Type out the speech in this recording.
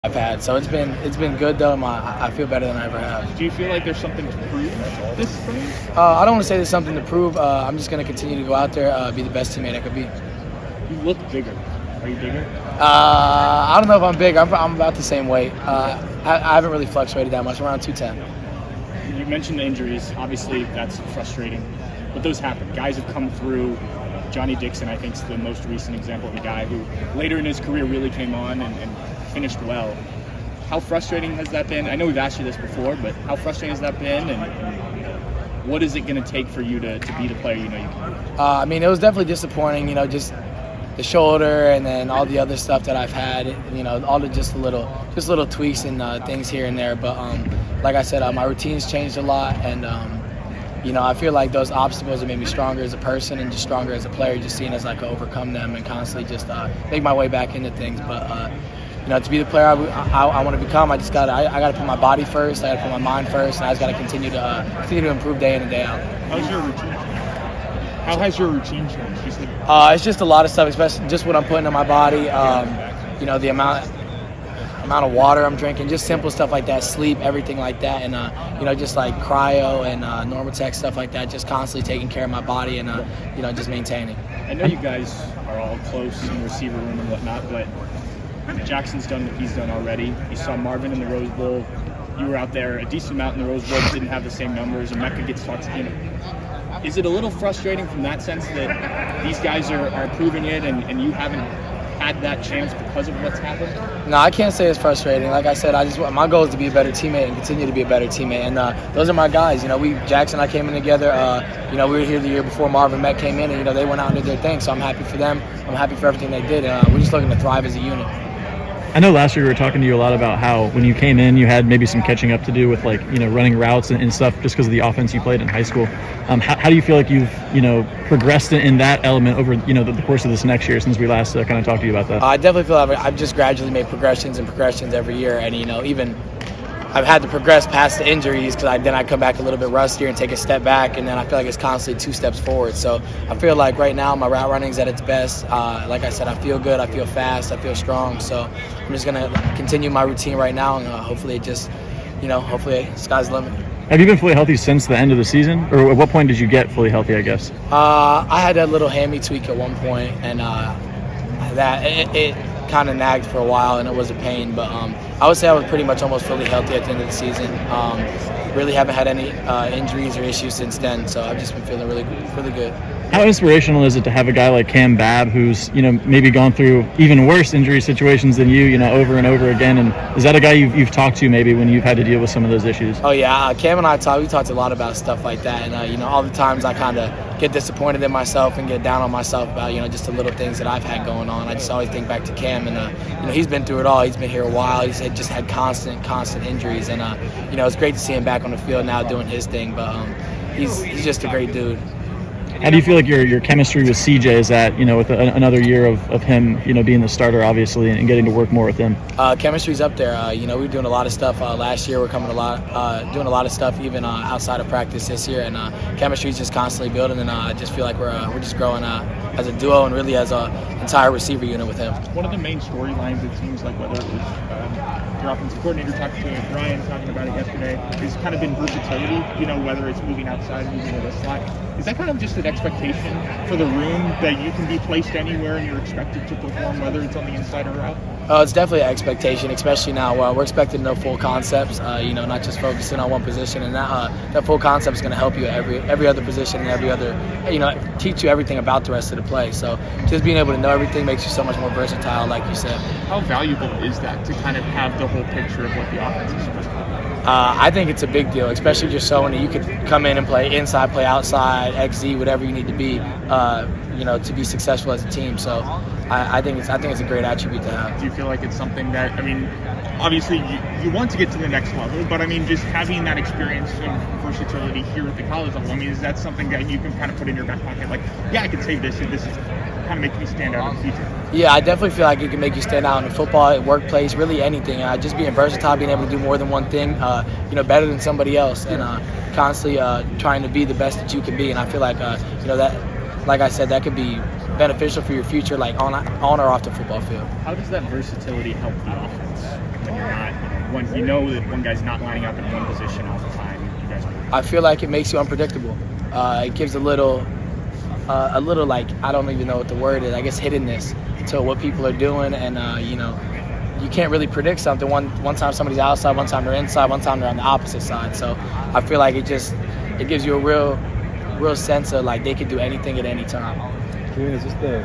I've had. So it's been good though. I feel better than I ever have. Do you feel like there's something to prove this spring? I don't want to say there's something to prove. I'm just going to continue to go out there, be the best teammate I could be. You look bigger. Are you bigger? I don't know if I'm big. I'm about the same weight. I haven't really fluctuated that much. I'm around 210. You mentioned the injuries. Obviously, that's frustrating. But those happen. Guys have come through. Johnny Dixon, I think, is the most recent example of a guy who later in his career really came on and finished well. How frustrating has that been? I know we've asked you this before, but how frustrating has that been? And what is it going to take for you to be the player you know you can be? It was definitely disappointing, just the shoulder and then all the other stuff that I've had, all the just little tweaks and things here and there. But like I said, my routine's changed a lot, and I feel like those obstacles have made me stronger as a person and just stronger as a player, just seeing as I can overcome them and constantly just make my way back into things. But to be the player I want to become, I got to put my body first, I got to put my mind first, and I just got to continue to improve day in and day out. How's your routine? How has your routine changed? It's just a lot of stuff, especially just what I'm putting in my body. The amount of water I'm drinking, just simple stuff like that, sleep, everything like that, and just like cryo and Normatec, stuff like that, just constantly taking care of my body and just maintaining. I know you guys are all close in the receiver room and whatnot, but Jackson's done what he's done already. You saw Marvin in the Rose Bowl. You were out there a decent amount in the Rose Bowl, but didn't have the same numbers, and Mecca gets talked to. Is it a little frustrating from that sense that these guys are proving it and you haven't had that chance because of what's happened? No, I can't say it's frustrating. Like I said, my goal is to be a better teammate and continue to be a better teammate. And those are my guys. Jackson and I came in together. We were here the year before Marvin Met came in, and they went out and did their thing. So I'm happy for them. I'm happy for everything they did. We're just looking to thrive as a unit. I know last year we were talking to you a lot about how when you came in, you had maybe some catching up to do with running routes and stuff just because of the offense you played in high school. How do you feel like you've progressed in that element over the course of this next year since we last kind of talked to you about that? I definitely feel like I've just gradually made progressions every year, and even I've had to progress past the injuries because then I come back a little bit rustier and take a step back, and then I feel like it's constantly 2 steps forward. So I feel like right now my route running is at its best. Like I said, I feel good, I feel fast, I feel strong. So I'm just going to continue my routine right now, and hopefully it just, hopefully sky's the limit. Have you been fully healthy since the end of the season? Or at what point did you get fully healthy, I guess? I had that little hammy tweak at one point, and it kind of nagged for a while, and it was a pain. But I would say I was pretty much almost fully healthy at the end of the season. Really haven't had any injuries or issues since then, so I've just been feeling really good. How inspirational is it to have a guy like Cam Babb who's maybe gone through even worse injury situations than you over and over again? And is that a guy you've talked to maybe when you've had to deal with some of those issues? Oh yeah, Cam and we talked a lot about stuff like that, and all the times I kind of get disappointed in myself and get down on myself about just the little things that I've had going on. I just always think back to Cam, and he's been through it all. He's been here a while. He's just had constant injuries, and it's great to see him back on the field now doing his thing. But he's just a great dude. How do you feel like your chemistry with CJ is at, with another year of him, being the starter, obviously, and getting to work more with him? Chemistry's up there. We're doing a lot of stuff last year. We're doing a lot of stuff even outside of practice this year, and chemistry's just constantly building, and I just feel like we're just growing as a duo and really as an entire receiver unit with him. One of the main storylines, it seems like, whether it was your offensive coordinator talking to Brian, talking about it yesterday, has kind of been versatility, whether it's moving outside, moving to the slot. Is that kind of just an expectation for the room that you can be placed anywhere and you're expected to perform, whether it's on the inside or out? It's definitely an expectation, especially now. We're expected to know full concepts, not just focusing on one position, and that full concept is going to help you at every other position and every other, teach you everything about the rest of the play. So just being able to know everything makes you so much more versatile, like you said. How valuable is that to kind of have the whole picture of what the offense is supposed to be? I think it's a big deal, especially just showing that you could come in and play inside, play outside, XZ, whatever you need to be, to be successful as a team. So I think it's a great attribute to have. Do you feel like it's something that, obviously you want to get to the next level, but just having that experience and versatility here at the college level, is that something that you can kind of put in your back pocket? Like, yeah, I can save this, and this is kind of make me stand out in the future. Yeah, I definitely feel like it can make you stand out in football, workplace, really anything. Just being versatile, being able to do more than one thing, better than somebody else, and constantly trying to be the best that you can be. And I feel like, that, like I said, that could be beneficial for your future, like on or off the football field. How does that versatility help the offense when you're not, when you know that one guy's not lining up in one position all the time? You guys I feel like it makes you unpredictable. It gives a little like, I don't even know what the word is, I guess hiddenness to what people are doing, and you know, you can't really predict something. One time somebody's outside, one time they're inside, one time they're on the opposite side. So I feel like it gives you a real sense of like they could do anything at any time. Julian, is this the